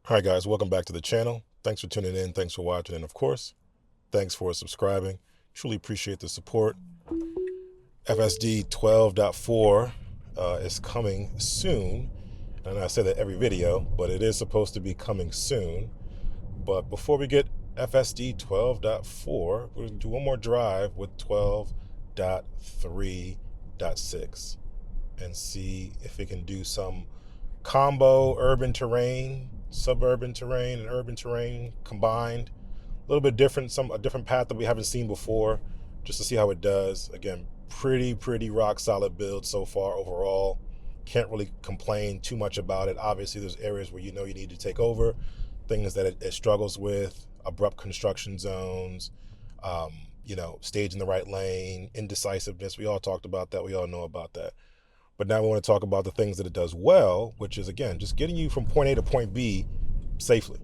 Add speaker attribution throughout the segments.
Speaker 1: All right, guys, welcome back to the channel. Thanks for tuning in. Thanks for watching. And of course, thanks for subscribing. Truly appreciate the support. FSD 12.4 is coming soon. And I say that every video, but it is supposed to be coming soon. But before we get FSD 12.4, we're going to do one more drive with 12.3.6 and see if it can do some combo urban terrain, suburban terrain, and urban terrain combined. A little bit different, a different path that we haven't seen before, just to see how it does. Again, pretty rock solid build so far overall. Can't really complain too much about it. Obviously, there's areas where you need to take over, things that it struggles with, abrupt construction zones, stage in the right lane, indecisiveness. We all talked about that. We all know about that. But now we want to talk about the things that it does well, which is, again, just getting you from point A to point B safely.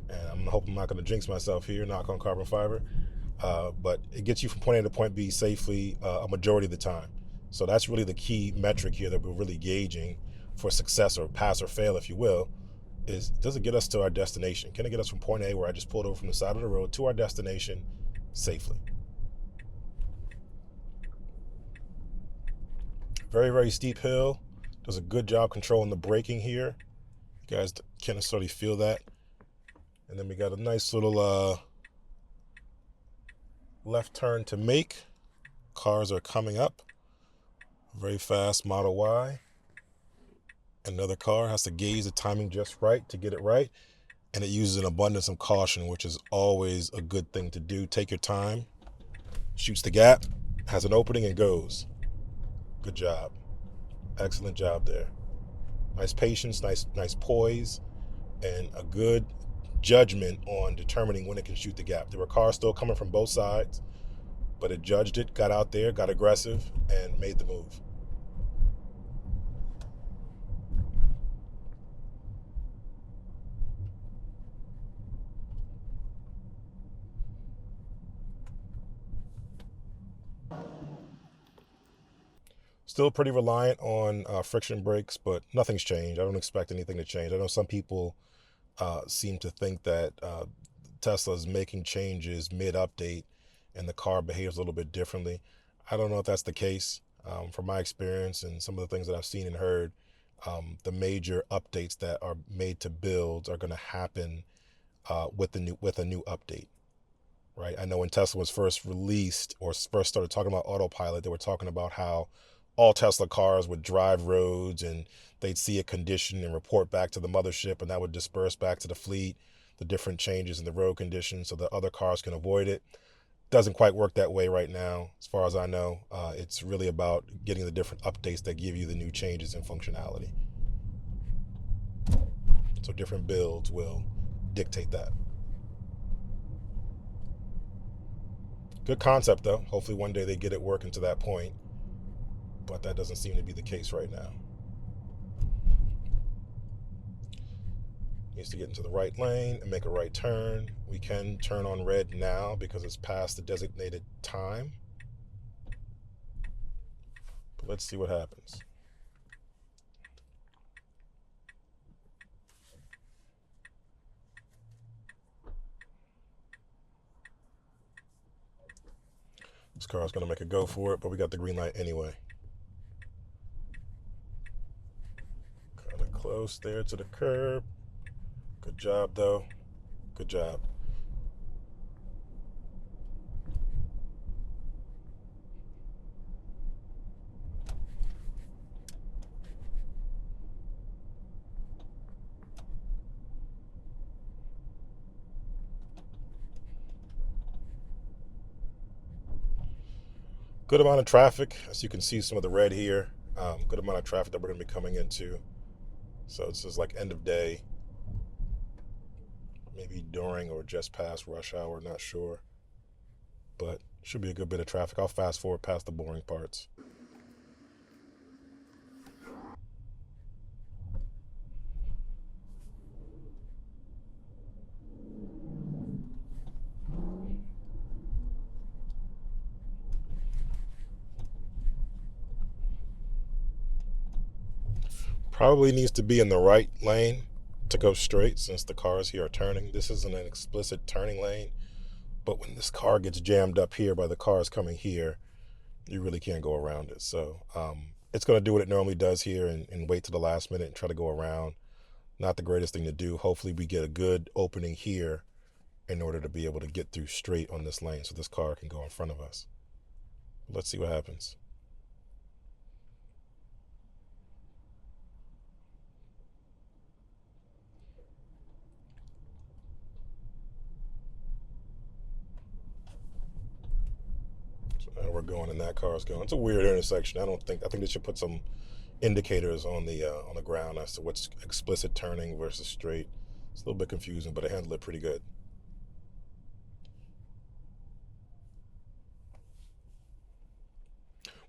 Speaker 1: And I'm hoping I'm not going to jinx myself here, knock on carbon fiber. But it gets you from point A to point B safely a majority of the time. So that's really the key metric here that we're really gauging for success, or pass or fail, if you will, is, does it get us to our destination? Can it get us from point A, where I just pulled over from the side of the road, to our destination safely? Very steep hill. Does a good job controlling the braking here. You guys can't necessarily feel that. And then we got a nice little left turn to make. Cars are coming up. Very fast Model Y. Another car has to gauge the timing just right to get it right. And it uses an abundance of caution, which is always a good thing to do. Take your time. Shoots the gap, has an opening, and goes. Good job. Excellent job there. Nice patience, nice poise, and a good judgment on determining when it can shoot the gap. There were cars still coming from both sides, but it judged it, got out there, got aggressive, and made the move. Still pretty reliant on friction brakes, but nothing's changed. I don't expect anything to change. I know some people seem to think that Tesla is making changes mid-update and the car behaves a little bit differently. I don't know if that's the case. From my experience and some of the things that I've seen and heard, the major updates that are made to builds are going to happen with a new update. Right? I know when Tesla was first released, or first started talking about autopilot, they were talking about how all Tesla cars would drive roads and they'd see a condition and report back to the mothership, and that would disperse back to the fleet, the different changes in the road conditions, so that other cars can avoid it. Doesn't quite work that way right now, as far as I know. It's really about getting the different updates that give you the new changes in functionality. So different builds will dictate that. Good concept, though. Hopefully one day they get it working to that point, but that doesn't seem to be the case right now. Needs to get into the right lane and make a right turn. We can turn on red now because it's past the designated time. But let's see what happens. This car is going to make a go for it, but we got the green light anyway. Kind of close there to the curb. Good job, though. Good job. Good amount of traffic, as you can see some of the red here. Good amount of traffic that we're going to be coming into. So this is like end of day, maybe during or just past rush hour, not sure. But should be a good bit of traffic. I'll fast forward past the boring parts. Probably needs to be in the right lane to go straight since the cars here are turning. This isn't an explicit turning lane, but when this car gets jammed up here by the cars coming here, you really can't go around it. So it's going to do what it normally does here and wait to the last minute and try to go around. Not the greatest thing to do. Hopefully we get a good opening here in order to be able to get through straight on this lane so this car can go in front of us. Let's see what happens. So now we're going and that car's going. It's a weird intersection. I think they should put some indicators on the ground as to what's explicit turning versus straight. It's a little bit confusing, but I handled it pretty good.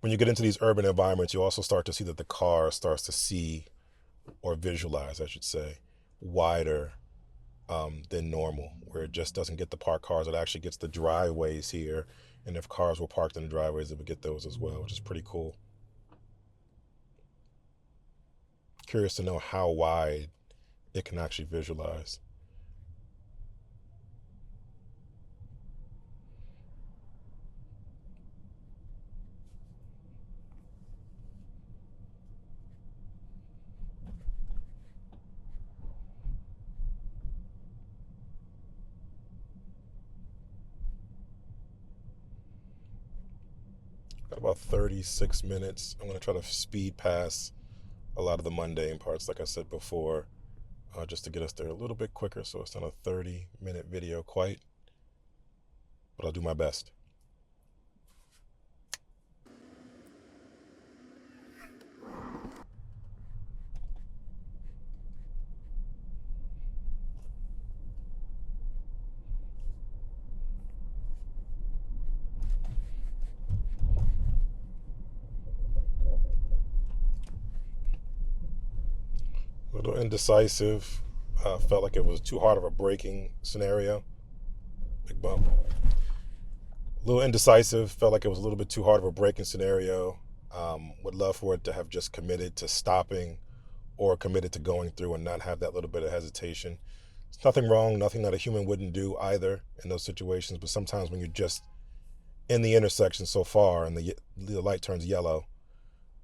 Speaker 1: When you get into these urban environments, you also start to see that the car starts to see, or visualize, I should say, wider than normal, where it just doesn't get the parked cars. It actually gets the driveways here. And if cars were parked in the driveways, it would get those as well, which is pretty cool. Curious to know how wide it can actually visualize. Got about 36 minutes. I'm going to try to speed past a lot of the mundane parts, like I said before, just to get us there a little bit quicker. So it's not a 30-minute video quite, but I'll do my best. A little indecisive. Felt like it was too hard of a braking scenario. Big bump. A little indecisive. Felt like it was a little bit too hard of a braking scenario. Would love for it to have just committed to stopping or committed to going through and not have that little bit of hesitation. There's nothing wrong, nothing that a human wouldn't do either in those situations. But sometimes when you're just in the intersection so far and the light turns yellow,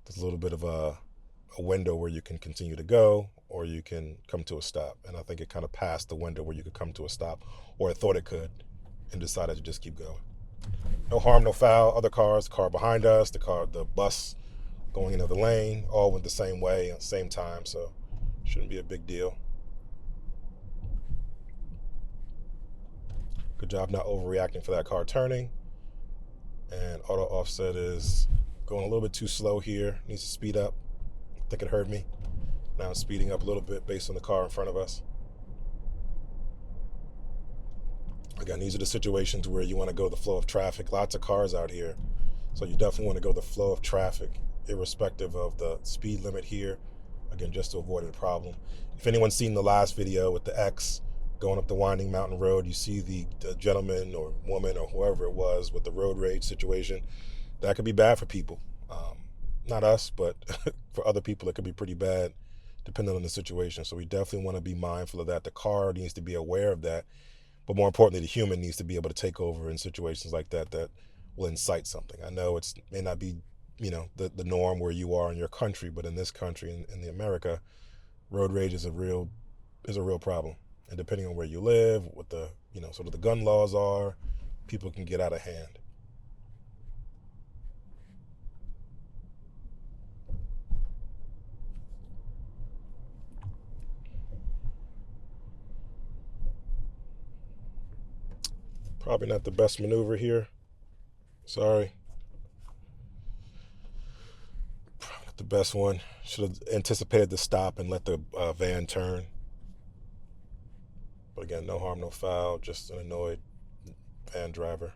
Speaker 1: there's a little bit of a window where you can continue to go or you can come to a stop. And I think it kind of passed the window where you could come to a stop, or it thought it could, and decided to just keep going. No harm, no foul. Other cars, the car behind us, the bus going into the lane, all went the same way at the same time, so shouldn't be a big deal. Good job not overreacting for that car turning. And auto offset is going a little bit too slow here. Needs to speed up. I think it heard me. Now it's speeding up a little bit based on the car in front of us. Again, these are the situations where you want to go the flow of traffic. Lots of cars out here. So you definitely want to go the flow of traffic, irrespective of the speed limit here. Again, just to avoid a problem. If anyone's seen the last video with the X going up the winding mountain road, you see the gentleman or woman or whoever it was with the road rage situation. That could be bad for people. Not us, but for other people, it could be pretty bad depending on the situation. So we definitely want to be mindful of that. The car needs to be aware of that. But more importantly, the human needs to be able to take over in situations like that will incite something. I know it may not be, the norm where you are in your country, but in this country, in the America, road rage is a real problem. And depending on where you live, what the sort of the gun laws are, people can get out of hand. Probably not the best maneuver here. Sorry. Probably not the best one. Should have anticipated the stop and let the van turn. But again, no harm, no foul. Just an annoyed van driver.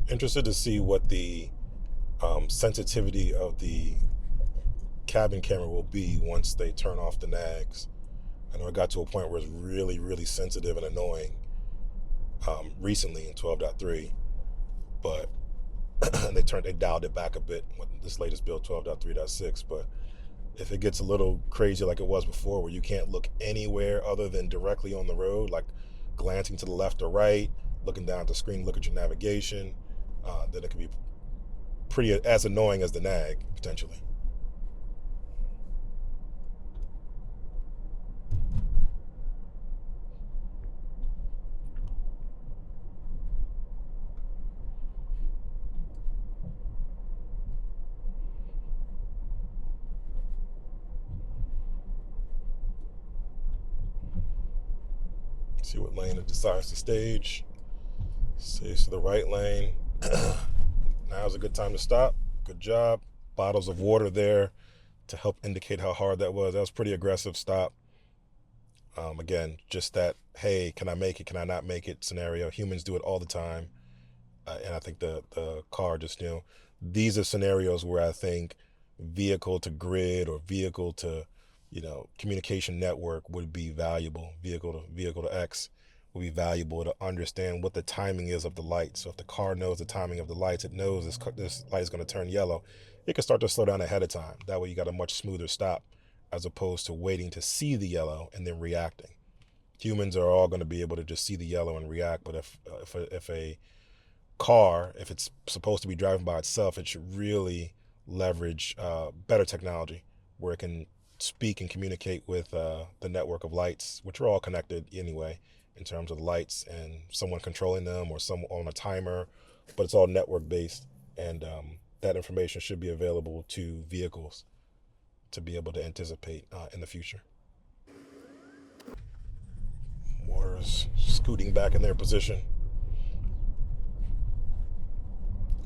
Speaker 1: Interested to see what the sensitivity of the cabin camera will be once they turn off the nags. I know it got to a point where it's really, really sensitive and annoying recently in 12.3, but they dialed it back a bit with this latest build 12.3.6. But if it gets a little crazy like it was before, where you can't look anywhere other than directly on the road, like glancing to the left or right, looking down at the screen, look at your navigation, then it can be pretty as annoying as the nag potentially. See what lane it decides to stage. Stays to the right lane. Now's a good time to stop. Good job. Bottles of water there to help indicate how hard that was. That was pretty aggressive stop. Again, just that, hey, can I make it? Can I not make it scenario. Humans do it all the time. And I think the car just, these are scenarios where I think vehicle to grid or vehicle to, communication network would be valuable. Vehicle to X would be valuable to understand what the timing is of the light. So if the car knows the timing of the lights, it knows this light is going to turn yellow, it can start to slow down ahead of time. That way you got a much smoother stop as opposed to waiting to see the yellow and then reacting. Humans are all going to be able to just see the yellow and react, but if a car, if it's supposed to be driving by itself, it should really leverage better technology where it can speak and communicate with the network of lights, which are all connected anyway in terms of the lights and someone controlling them or someone on a timer, but it's all network based, and that information should be available to vehicles to be able to anticipate in the future. Water's scooting back in their position.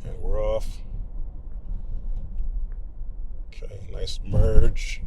Speaker 1: And we're off. Okay, nice merge.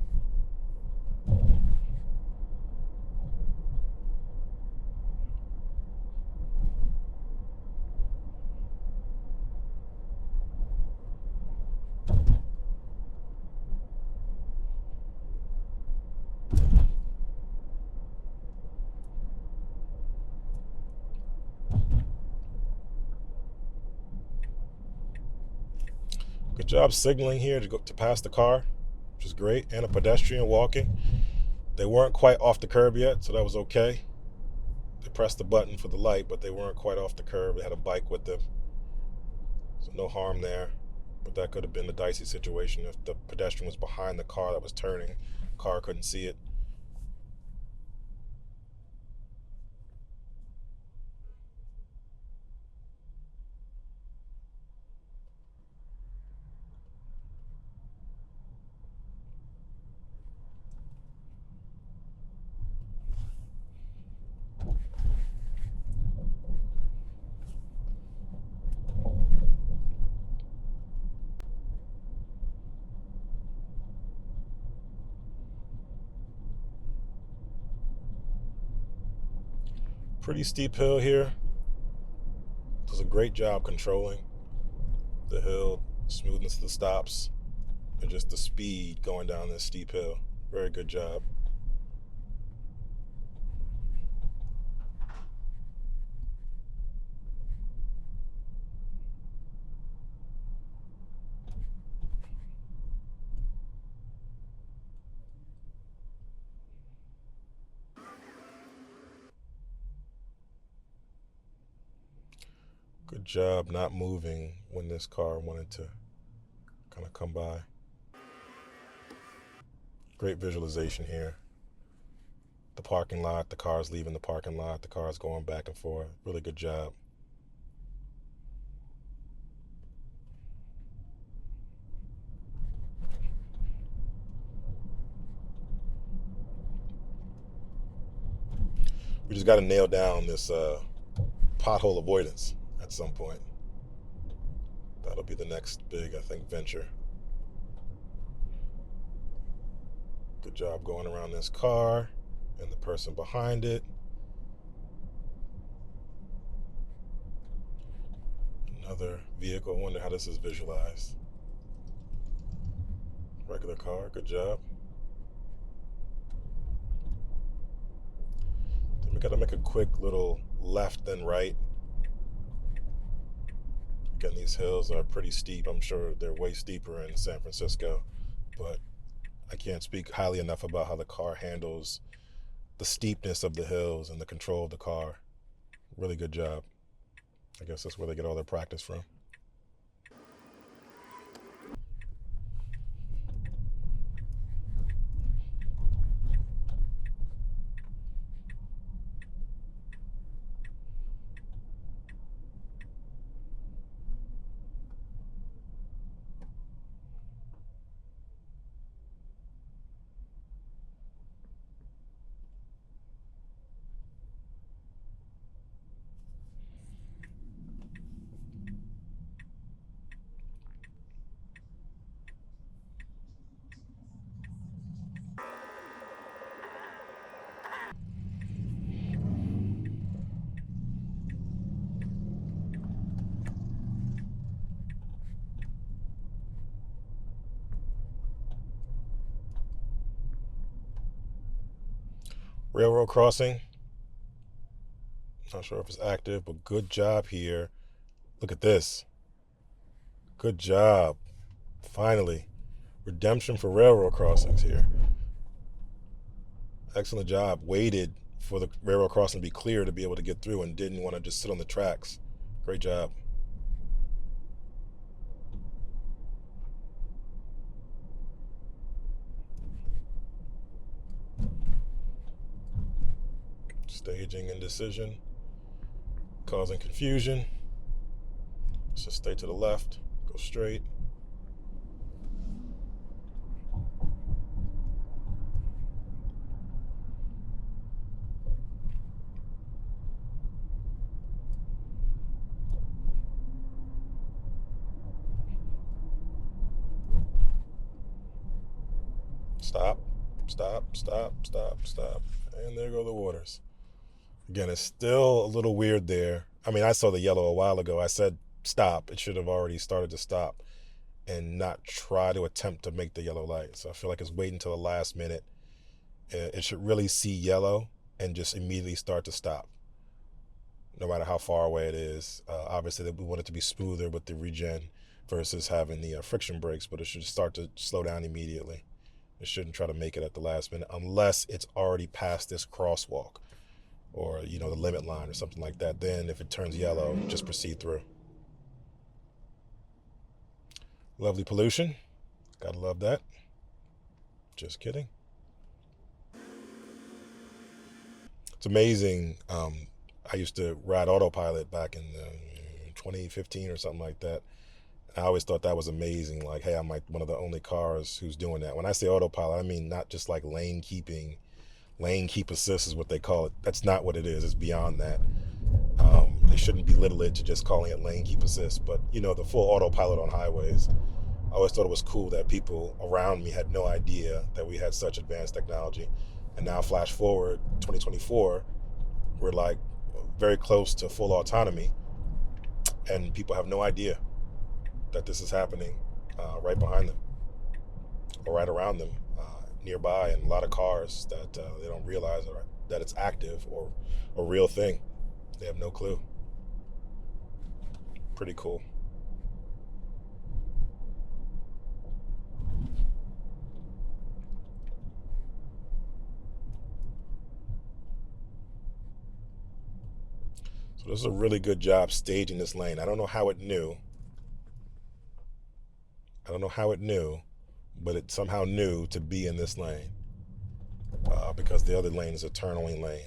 Speaker 1: Good job signaling here to pass the car, which is great, and a pedestrian walking. They weren't quite off the curb yet, so that was okay. They pressed the button for the light, but they weren't quite off the curb. They had a bike with them, so no harm there. But that could have been a dicey situation if the pedestrian was behind the car that was turning. The car couldn't see it. Pretty steep hill here. Does a great job controlling the hill, smoothness of the stops, and just the speed going down this steep hill. Very good job. Good job not moving when this car wanted to kind of come by. Great visualization here. The parking lot, the car's leaving the parking lot, the car's going back and forth. Really good job. We just got to nail down this pothole avoidance at some point. That'll be the next big, I think, venture. Good job going around this car and the person behind it. Another vehicle. I wonder how this is visualized. Regular car. Good job. We gotta make a quick little left and right. Again, these hills are pretty steep. I'm sure they're way steeper in San Francisco, but I can't speak highly enough about how the car handles the steepness of the hills and the control of the car. Really good job. I guess that's where they get all their practice from. Railroad crossing. Not sure if it's active, but good job here. Look at this. Good job. Finally. Redemption for railroad crossings here. Excellent job. Waited for the railroad crossing to be clear to be able to get through and didn't want to just sit on the tracks. Great job. Staging indecision, causing confusion. Let's just stay to the left, go straight. Stop, stop, stop, stop, stop. And there go the waters. Again, it's still a little weird there. I mean, I saw the yellow a while ago. I said stop. It should have already started to stop and not try to attempt to make the yellow light. So I feel like it's waiting until the last minute. It should really see yellow and just immediately start to stop, no matter how far away it is. Obviously, we want it to be smoother with the regen versus having the friction brakes, but it should start to slow down immediately. It shouldn't try to make it at the last minute unless it's already past this crosswalk or, the limit line or something like that. Then if it turns yellow, just proceed through. Lovely pollution. Gotta love that. Just kidding. It's amazing. I used to ride autopilot back in 2015 or something like that. I always thought that was amazing. Like, hey, I'm like one of the only cars who's doing that. When I say autopilot, I mean not just like lane keeping. Lane keep assist is what they call it. That's not what it is. It's beyond that. They shouldn't belittle it to just calling it lane keep assist. But, the full autopilot on highways, I always thought it was cool that people around me had no idea that we had such advanced technology. And now flash forward 2024, we're like very close to full autonomy. And people have no idea that this is happening right behind them or right around them, nearby, and a lot of cars that they don't realize that it's active or a real thing. They have no clue. Pretty cool. So this is a really good job staging this lane. I don't know how it knew. But it somehow knew to be in this lane because the other lane is a turn-only lane.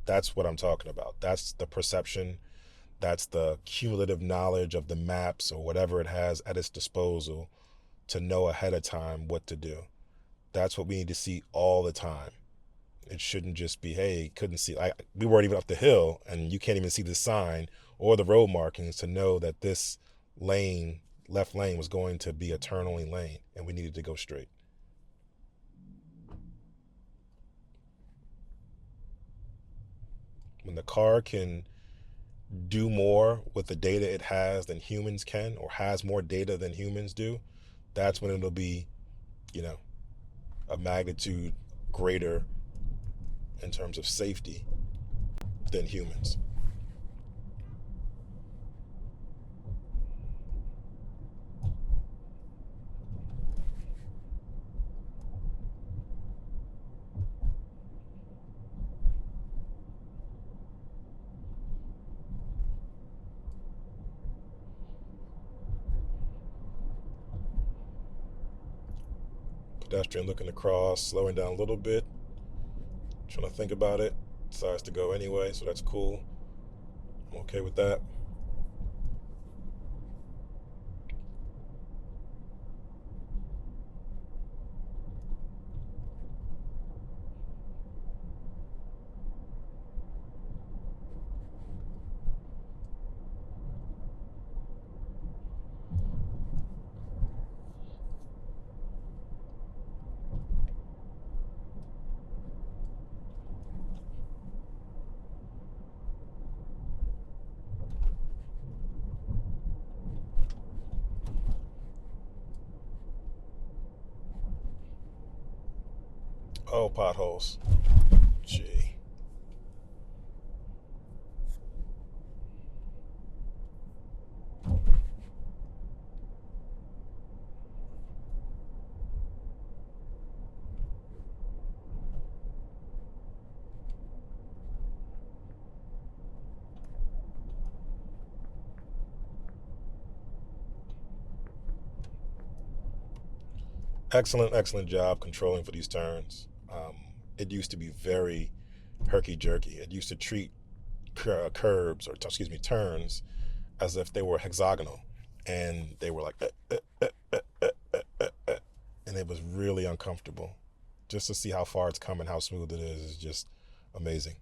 Speaker 1: That's what I'm talking about. That's the perception. That's the cumulative knowledge of the maps or whatever it has at its disposal to know ahead of time what to do. That's what we need to see all the time. It shouldn't just be, hey, couldn't see. We weren't even up the hill, and you can't even see the sign or the road markings to know that this left lane was going to be a turn-only lane, and we needed to go straight. When the car can do more with the data it has than humans can, or has more data than humans do, that's when it'll be, a magnitude greater in terms of safety than humans. Pedestrian looking across, slowing down a little bit, trying to think about it. Decides to go anyway, so that's cool. I'm okay with that. Oh, potholes. Gee. Excellent job controlling for these turns. It used to be very herky-jerky. It used to treat curbs, or excuse me, turns, as if they were hexagonal, and they were like, and it was really uncomfortable. Just to see how far it's come and how smooth it is just amazing.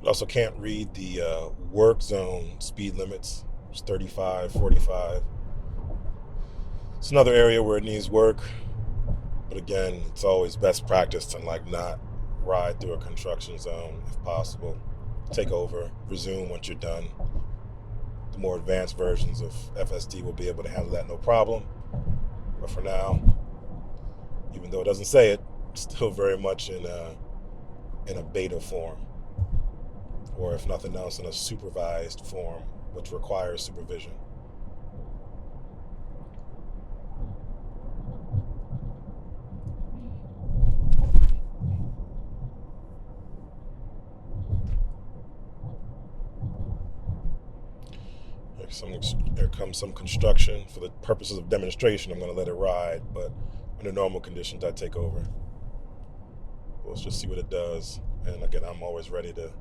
Speaker 1: You also can't read the work zone speed limits. It's 35, 45. It's another area where it needs work. But again, it's always best practice to not ride through a construction zone if possible. Take over, resume once you're done. The more advanced versions of FSD will be able to handle that no problem. But for now, even though it doesn't say it, it's still very much in a beta form, or if nothing else, in a supervised form, which requires supervision. There comes some construction. For the purposes of demonstration, I'm going to let it ride, but under normal conditions, I take over. Let's just see what it does. And again, I'm always ready to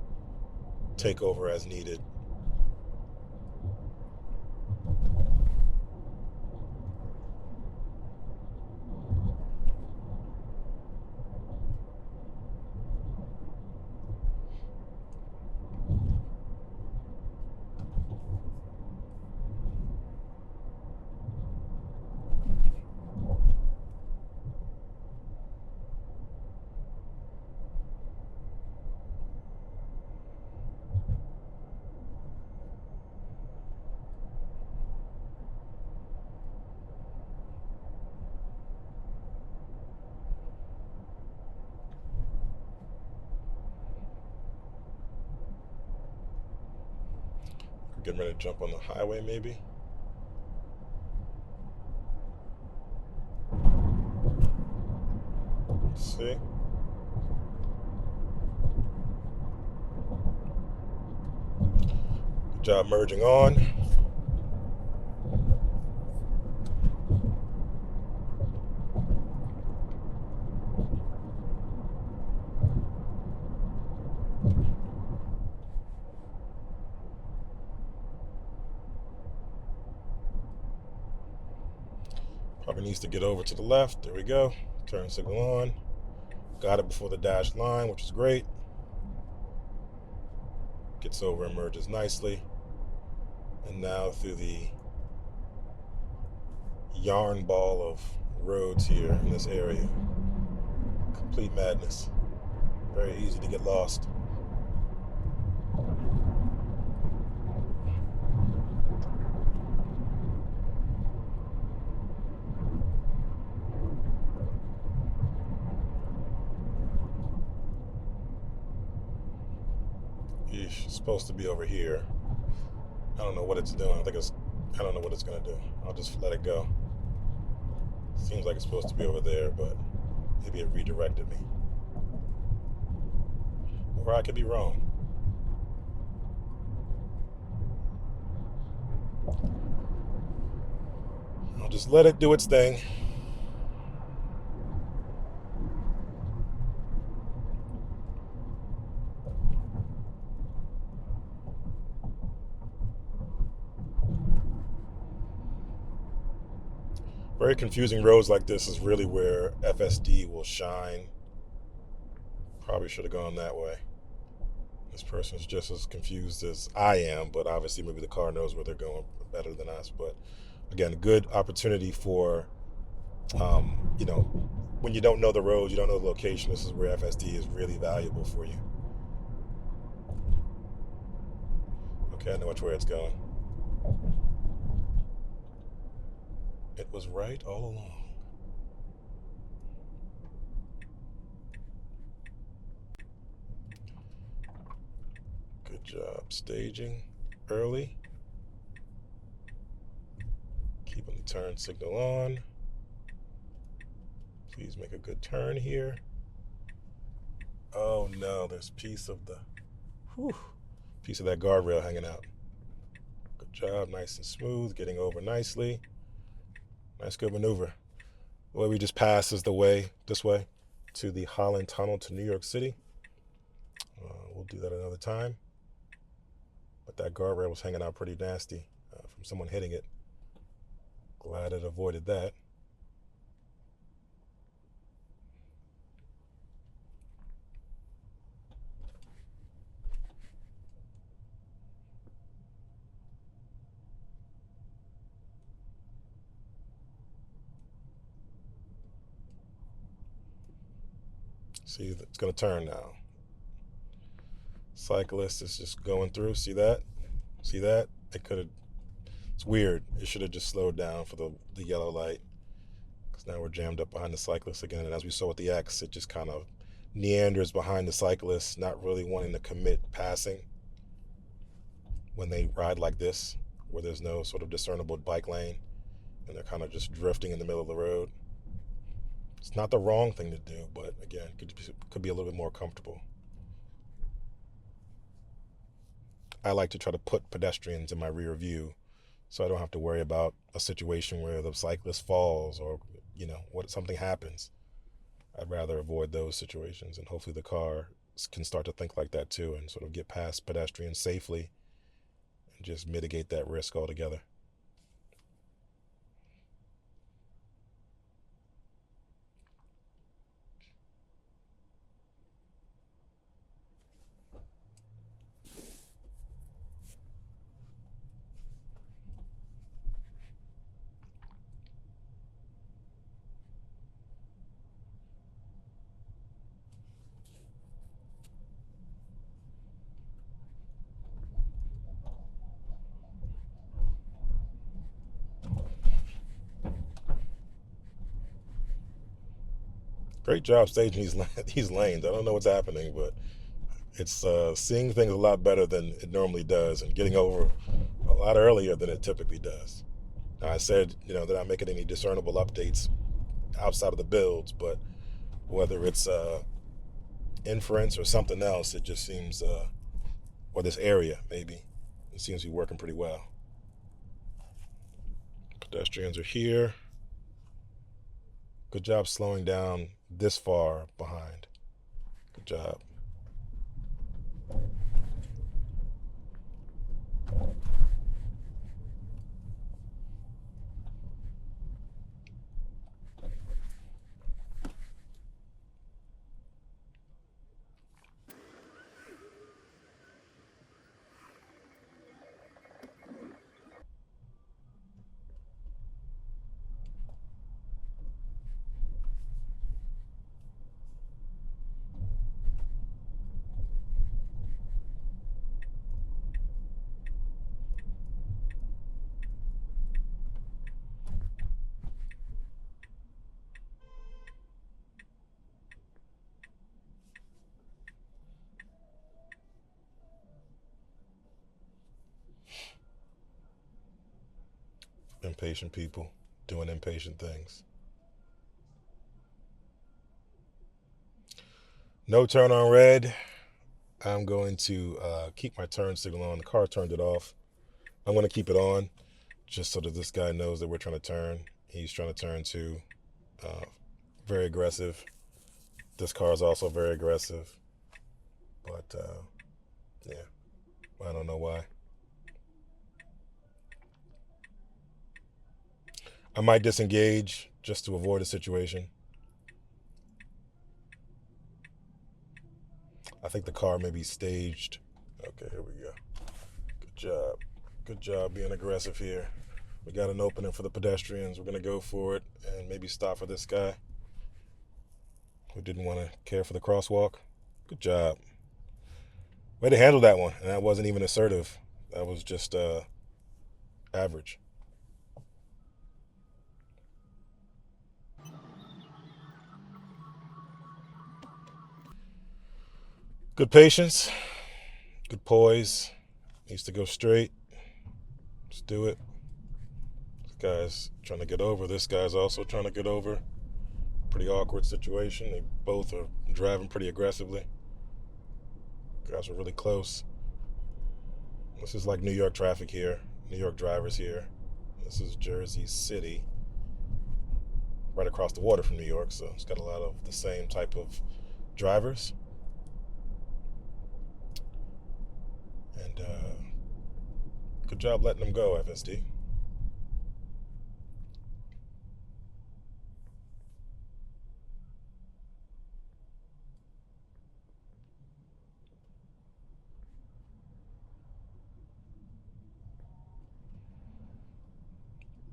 Speaker 1: take over as needed. Getting ready to jump on the highway, maybe. Let's see. Good job merging on. Probably needs to get over to the left. There we go. Turn signal on. Got it before the dashed line, which is great. Gets over and merges nicely. And now through the yarn ball of roads here in this area. Complete madness. Very easy to get lost. It's supposed to be over here. I don't know what it's doing. I don't know what it's gonna do. I'll just let it go. Seems like it's supposed to be over there, but maybe it redirected me. Or I could be wrong. I'll just let it do its thing. Very confusing roads like this is really where FSD will shine. Probably should have gone that way. This person's just as confused as I am, but obviously maybe the car knows where they're going better than us. But again, a good opportunity for, when you don't know the roads, you don't know the location, this is where FSD is really valuable for you. Okay, I know which way it's going. It was right all along. Good job staging early. Keeping the turn signal on. Please make a good turn here. Oh no, there's a piece of that guardrail hanging out. Good job, nice and smooth, getting over nicely. Nice, good maneuver. The way we just passed is this way, to the Holland Tunnel to New York City. We'll do that another time. But that guardrail was hanging out pretty nasty from someone hitting it. Glad it avoided that. See, it's going to turn now. Cyclist is just going through. See that? See that? It's weird. It should have just slowed down for the yellow light. Because now we're jammed up behind the cyclist again. And as we saw with the X, it just kind of meanders behind the cyclist, not really wanting to commit passing when they ride like this, where there's no sort of discernible bike lane. And they're kind of just drifting in the middle of the road. It's not the wrong thing to do, but again, could be a little bit more comfortable. I like to try to put pedestrians in my rear view so I don't have to worry about a situation where the cyclist falls or, what something happens. I'd rather avoid those situations, and hopefully the car can start to think like that too and sort of get past pedestrians safely and just mitigate that risk altogether. Great job staging these lanes. I don't know what's happening, but it's seeing things a lot better than it normally does and getting over a lot earlier than it typically does. Now, I said, they're not making any discernible updates outside of the builds, but whether it's inference or something else, it just seems, or this area maybe, it seems to be working pretty well. Pedestrians are here. Good job slowing down this far behind. Good job. Impatient people doing impatient things. No turn on red. I'm going to keep my turn signal on. The car turned it off. I'm going to keep it on just so that this guy knows that we're trying to turn. He's trying to turn too. Very aggressive. This car is also very aggressive. But, yeah, I don't know why. I might disengage just to avoid a situation. I think the car may be staged. Okay, here we go. Good job. Good job being aggressive here. We got an opening for the pedestrians. We're going to go for it and maybe stop for this guy who didn't want to care for the crosswalk. Good job. Way to handle that one. And that wasn't even assertive. That was just average. Good patience. Good poise. Needs to go straight. Just do it. This guy's trying to get over. This guy's also trying to get over. Pretty awkward situation. They both are driving pretty aggressively. Guys are really close. This is like New York traffic here. New York drivers here. This is Jersey City. Right across the water from New York, so it's got a lot of the same type of drivers. And good job letting them go, FSD.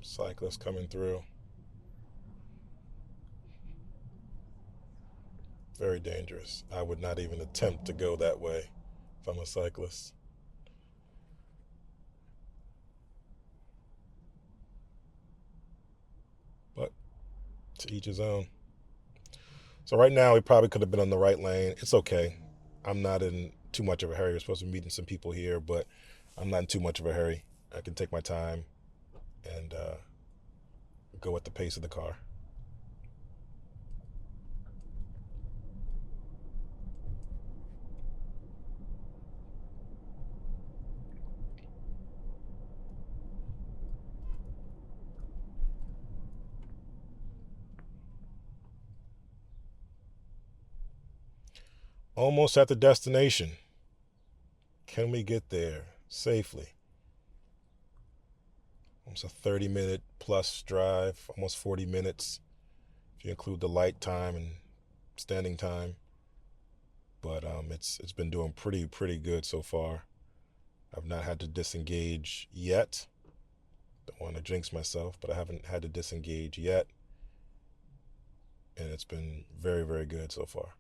Speaker 1: Cyclists coming through. Very dangerous. I would not even attempt to go that way if I'm a cyclist. But to each his own. So right now we probably could have been on the right lane. It's okay. I'm not in too much of a hurry. We're supposed to be meeting some people here, but I'm not in too much of a hurry. I can take my time and go at the pace of the car. Almost at the destination. Can we get there safely? Almost a 30-minute plus drive, almost 40 minutes if you include the light time and standing time. But it's been doing pretty good so far. I've not had to disengage yet. Don't want to jinx myself, but I haven't had to disengage yet. And it's been very good so far.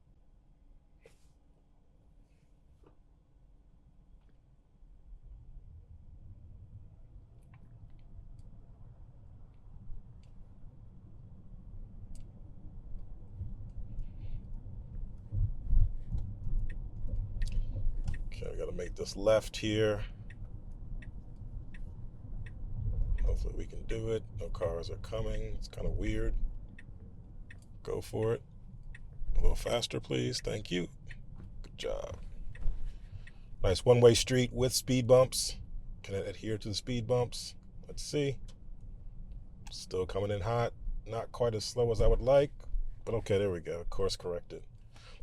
Speaker 1: Okay, I gotta make this left here. Hopefully we can do it. No cars are coming. It's kind of weird. Go for it. A little faster, please. Thank you. Good job. Nice one-way street with speed bumps. Can it adhere to the speed bumps? Let's see. Still coming in hot. Not quite as slow as I would like. But okay, there we go. Course corrected.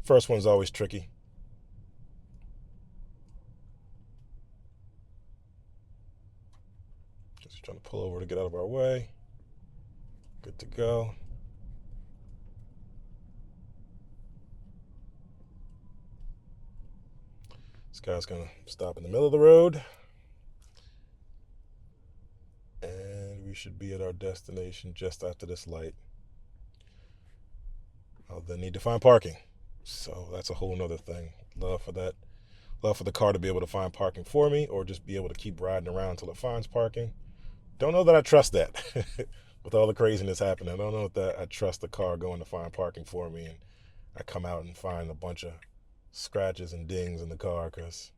Speaker 1: First one's always tricky. Just trying to pull over to get out of our way. Good to go. This guy's gonna stop in the middle of the road. And we should be at our destination just after this light. I'll then need to find parking. So that's a whole nother thing. Love for that. Love for the car to be able to find parking for me, or just be able to keep riding around until it finds parking. Don't know that I trust that. With all the craziness happening, I don't know that I trust the car going to find parking for me, and I come out and find a bunch of scratches and dings in the car because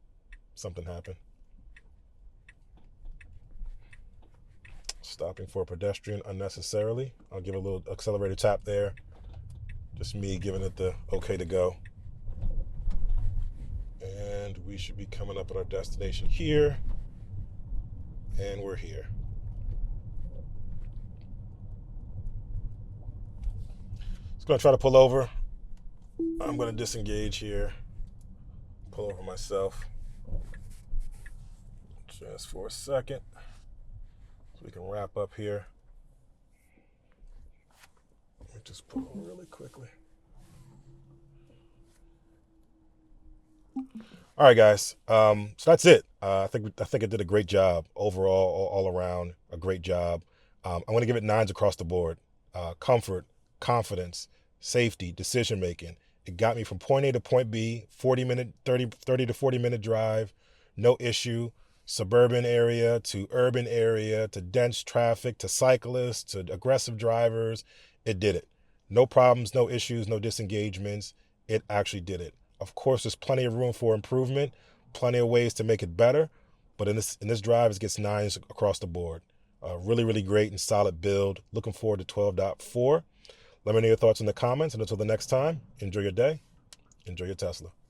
Speaker 1: something happened. Stopping for a pedestrian unnecessarily. I'll give a little accelerator tap there. Just me giving it the okay to go. And we should be coming up at our destination here. And we're here. Just gonna try to pull over. I'm gonna disengage here. Pull over myself. Just for a second. So we can wrap up here. Let me just pull over really quickly. All right, guys. So that's it. I think I did a great job overall, all around. A great job. I'm going to give it 9s across the board. Comfort, confidence, safety, decision making. It got me from point A to point B. 30 to 40 minute drive. No issue. Suburban area to urban area to dense traffic to cyclists to aggressive drivers. It did it. No problems, no issues, no disengagements. It actually did it. Of course, there's plenty of room for improvement, plenty of ways to make it better. But in this drive, it gets 9s across the board. Really great and solid build. Looking forward to 12.4. Let me know your thoughts in the comments. And until the next time, enjoy your day. Enjoy your Tesla.